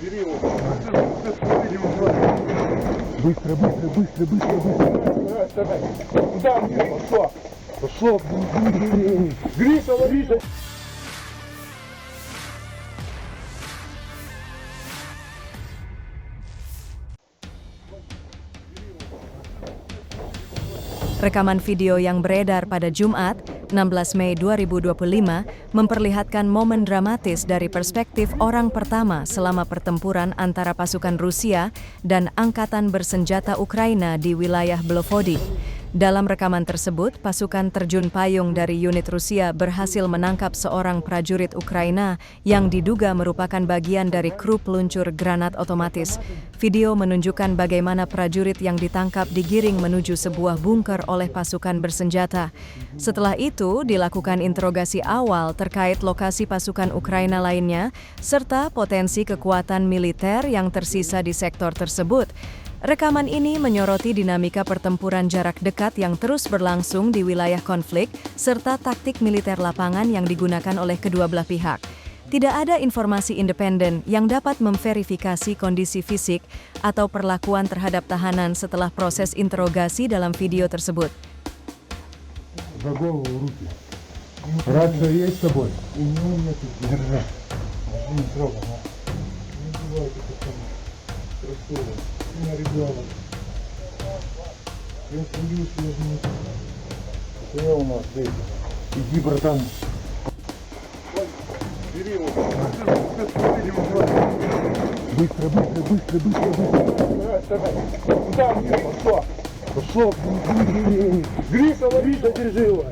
Бери его. Быстро, быстро, быстро, быстро, быстро. Давай. Куда мне? Пошел. Пошел. Гриша, лови. Rekaman video yang beredar pada Jumat, 16 Mei 2025, memperlihatkan momen dramatis dari perspektif orang pertama selama pertempuran antara pasukan Rusia dan Angkatan Bersenjata Ukraina di wilayah Belvody. Dalam rekaman tersebut, pasukan terjun payung dari unit Rusia berhasil menangkap seorang prajurit Ukraina yang diduga merupakan bagian dari kru peluncur granat otomatis. Video menunjukkan bagaimana prajurit yang ditangkap digiring menuju sebuah bunker oleh pasukan bersenjata. Setelah itu, dilakukan interogasi awal terkait lokasi pasukan Ukraina lainnya, serta potensi kekuatan militer yang tersisa di sektor tersebut. Rekaman ini menyoroti dinamika pertempuran jarak dekat yang terus berlangsung di wilayah konflik, serta taktik militer lapangan yang digunakan oleh kedua belah pihak. Tidak ada informasi independen yang dapat memverifikasi kondisi fisik atau perlakuan terhadap tahanan setelah proses interogasi dalam video tersebut. За голову руки. Рация есть с собой? Держи. Не трогай. Не бывает это самое. Красиво. У меня ребенок. Я боюсь, я не... Где у нас дети? Иди, братан. Бери его. Быстро, быстро, быстро, быстро, быстро. Давай. Куда мне? Пошел. Пошел. Гриша, лови, держи его.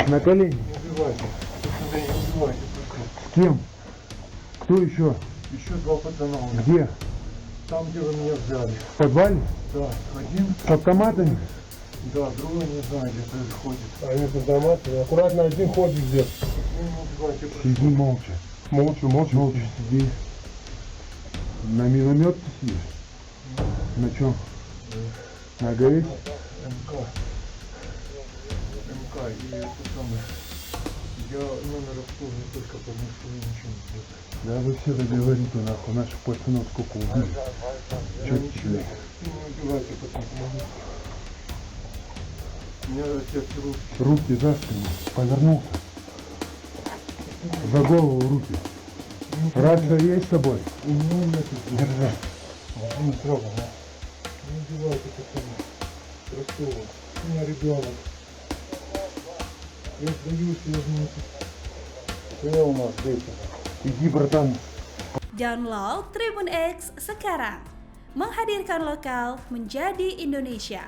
На колени. Не убивайте. Не убивайте. С кем? Кто еще? Еще два пацана. Где? Там, где вы меня взяли. В подвале? Да. Один. С автоматами? Да, другой не знаю, где ходит. А они с автоматами? Аккуратно, один ходит где. Сиди молча. Молча, молча. Молча сиди. На миномет ты сидишь? На чем? На ГС? МК. МК и это самое. Я номер обслуживаю только потому, что я ничего не делаю. Да вы все договорите, нахуй, наших пацанов сколько убили. Че ты? Не убивайте, пацан, помогу. У меня отец руки. Руки за спину. Повернулся. За голову руки. Рация есть с собой? У меня нет. Держи. Не трогай, да? Не убивайте, пацан. Красиво. У меня ребенок. Я боюсь, я не... Где у нас дети? Иди, братан. Download Tribun X sekarang. Menghadirkan lokal menjadi Indonesia.